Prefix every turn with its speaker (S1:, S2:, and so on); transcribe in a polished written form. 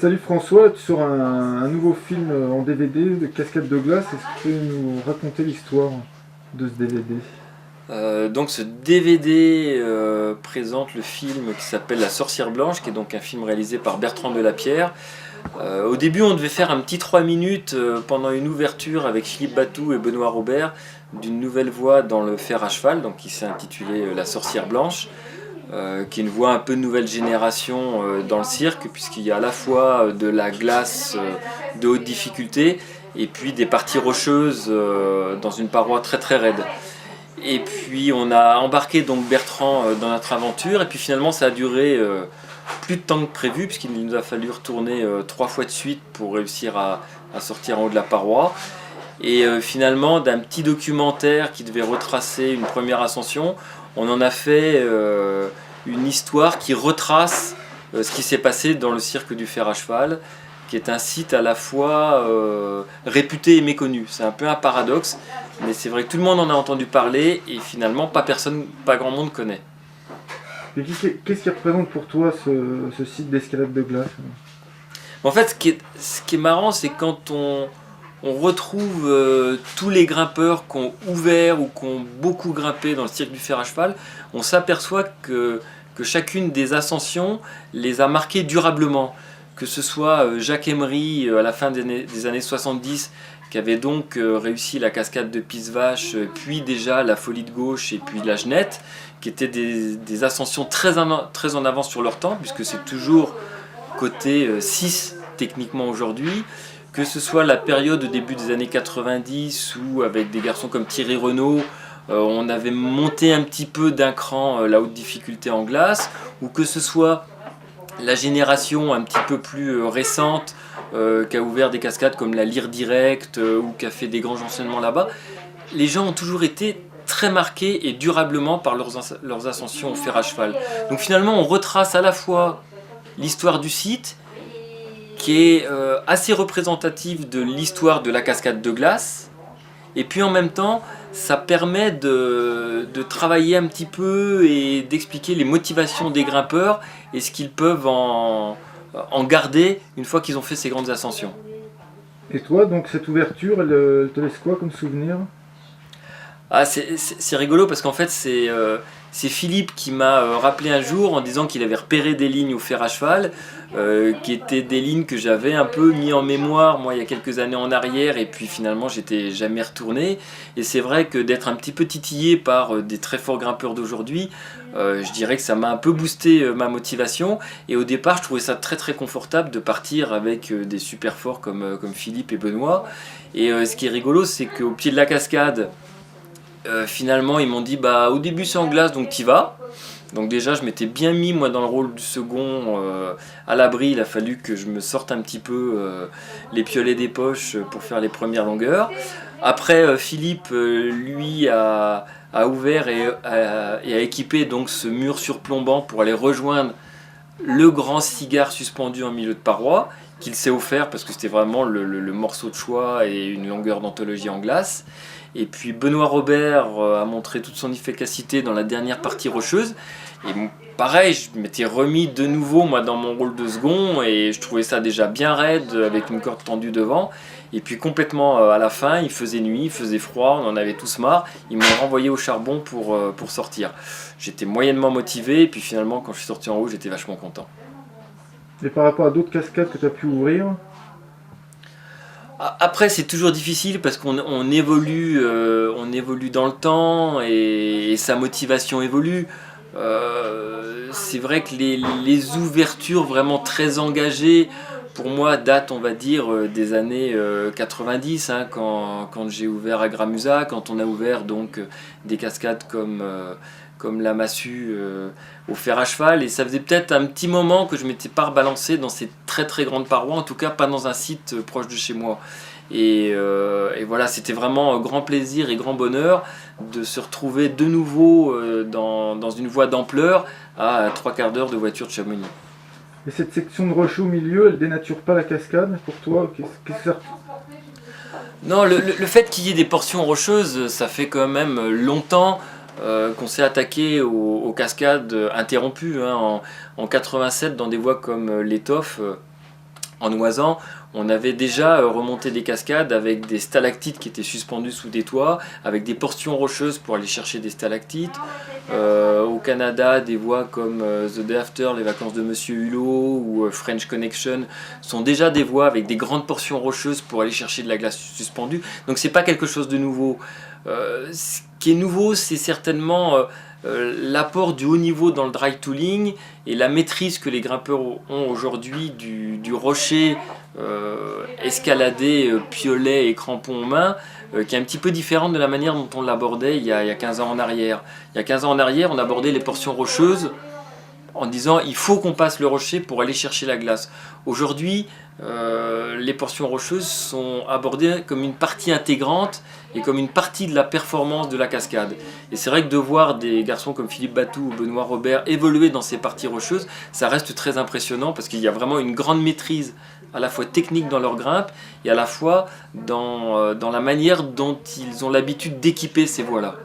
S1: Salut François, tu sors un nouveau film en DVD de Cascade de glace. Est-ce que tu peux nous raconter l'histoire de ce DVD?
S2: Donc ce DVD présente le film qui s'appelle La Sorcière Blanche, qui est donc un film réalisé par Bertrand Delapierre. Au début, on devait faire un petit 3 minutes pendant une ouverture avec Philippe Batou et Benoît Robert d'une nouvelle voix dans le fer à cheval, donc qui s'est intitulé La Sorcière Blanche, qui est une voix un peu de nouvelle génération dans le cirque, puisqu'il y a à la fois de la glace de haute difficulté et puis des parties rocheuses dans une paroi très très raide. Et puis on a embarqué donc Bertrand dans notre aventure, et puis finalement ça a duré plus de temps que prévu, puisqu'il nous a fallu retourner 3 fois de suite pour réussir à sortir en haut de la paroi. Et finalement, d'un petit documentaire qui devait retracer une première ascension, on en a fait une histoire qui retrace ce qui s'est passé dans le cirque du fer à cheval, qui est un site à la fois réputé et méconnu. C'est un peu un paradoxe, mais c'est vrai que tout le monde en a entendu parler et finalement pas grand monde connaît.
S1: Et qu'est-ce qui représente pour toi ce site d'escalade de glace?
S2: En fait, ce qui est marrant, c'est quand on retrouve tous les grimpeurs qui ont ouvert ou qui ont beaucoup grimpé dans le cirque du fer à cheval, on s'aperçoit que chacune des ascensions les a marqués durablement. Que ce soit Jacques Emery à la fin des années 70, qui avait donc réussi la cascade de Pisse-Vache, puis déjà la Folie de Gauche et puis la Genette, qui étaient des ascensions très en avance sur leur temps, puisque c'est toujours côté 6 techniquement aujourd'hui. Que ce soit la période au début des années 90 où avec des garçons comme Thierry Renaud, on avait monté un petit peu d'un cran la haute difficulté en glace, ou que ce soit la génération un petit peu plus récente qui a ouvert des cascades comme la Lyre Direct ou qui a fait des grands enchaînements là-bas, les gens ont toujours été très marqués et durablement par leurs ascensions au fer à cheval. Donc finalement on retrace à la fois l'histoire du site, qui est assez représentative de l'histoire de la cascade de glace, et puis en même temps ça permet de travailler un petit peu et d'expliquer les motivations des grimpeurs et ce qu'ils peuvent en garder une fois qu'ils ont fait ces grandes ascensions.
S1: Et toi, donc cette ouverture, elle te laisse quoi comme souvenir?
S2: Ah, c'est rigolo parce qu'en fait c'est Philippe qui m'a rappelé un jour en disant qu'il avait repéré des lignes au fer à cheval, qui étaient des lignes que j'avais un peu mis en mémoire moi il y a quelques années en arrière, et puis finalement j'étais jamais retourné. Et c'est vrai que d'être un petit peu titillé par des très forts grimpeurs d'aujourd'hui, je dirais que ça m'a un peu boosté ma motivation, et au départ je trouvais ça très très confortable de partir avec des super forts comme Philippe et Benoît. Et ce qui est rigolo, c'est qu'au pied de la cascade, finalement ils m'ont dit bah au début c'est en glace donc t'y vas. Donc déjà je m'étais bien mis moi dans le rôle du second à l'abri. Il a fallu que je me sorte un petit peu les piolets des poches pour faire les premières longueurs. Après Philippe lui a ouvert et a équipé donc ce mur surplombant pour aller rejoindre le grand cigare suspendu en milieu de paroi, qu'il s'est offert parce que c'était vraiment le morceau de choix et une longueur d'anthologie en glace. Et puis Benoît Robert a montré toute son efficacité dans la dernière partie rocheuse. Et pareil, je m'étais remis de nouveau moi dans mon rôle de second, et je trouvais ça déjà bien raide avec une corde tendue devant. Et puis complètement à la fin, il faisait nuit, il faisait froid, on en avait tous marre. Ils m'ont renvoyé au charbon pour sortir. J'étais moyennement motivé, et puis finalement quand je suis sorti en haut, j'étais vachement content.
S1: Et par rapport à d'autres cascades que tu as pu ouvrir?
S2: Après, c'est toujours difficile parce qu'on évolue dans le temps, et sa motivation évolue. C'est vrai que les ouvertures vraiment très engagées, pour moi, datent, on va dire, des années 90, hein, quand j'ai ouvert à Gramusa, quand on a ouvert donc des cascades comme la Massue au fer à cheval. Et ça faisait peut-être un petit moment que je m'étais pas rebalancé dans ces très très grandes parois, en tout cas pas dans un site proche de chez moi. Et voilà, c'était vraiment grand plaisir et grand bonheur de se retrouver de nouveau dans une voie d'ampleur à 3/4 d'heure de voiture de Chamonix.
S1: Et cette section de rocher au milieu, elle dénature pas la cascade pour toi? Qu'est-ce que ça...
S2: Non, le fait qu'il y ait des portions rocheuses, ça fait quand même longtemps qu'on s'est attaqué aux cascades interrompues, hein, en 87 dans des voies comme l'étoffe. en Oisan, on avait déjà remonté des cascades avec des stalactites qui étaient suspendues sous des toits, avec des portions rocheuses pour aller chercher des stalactites. Au Canada, des voies comme The Day After, Les Vacances de Monsieur Hulot ou French Connection sont déjà des voies avec des grandes portions rocheuses pour aller chercher de la glace suspendue. Donc c'est pas quelque chose de nouveau. Ce qui est nouveau, c'est certainement l'apport du haut niveau dans le dry tooling et la maîtrise que les grimpeurs ont aujourd'hui du rocher escaladé, piolet et crampons en main, qui est un petit peu différente de la manière dont on l'abordait il y a 15 ans en arrière. Il y a 15 ans en arrière, on abordait les portions rocheuses en disant il faut qu'on passe le rocher pour aller chercher la glace. Aujourd'hui, les portions rocheuses sont abordées comme une partie intégrante et comme une partie de la performance de la cascade. Et c'est vrai que de voir des garçons comme Philippe Batou ou Benoît Robert évoluer dans ces parties rocheuses, ça reste très impressionnant parce qu'il y a vraiment une grande maîtrise à la fois technique dans leur grimpe et à la fois dans la manière dont ils ont l'habitude d'équiper ces voies-là.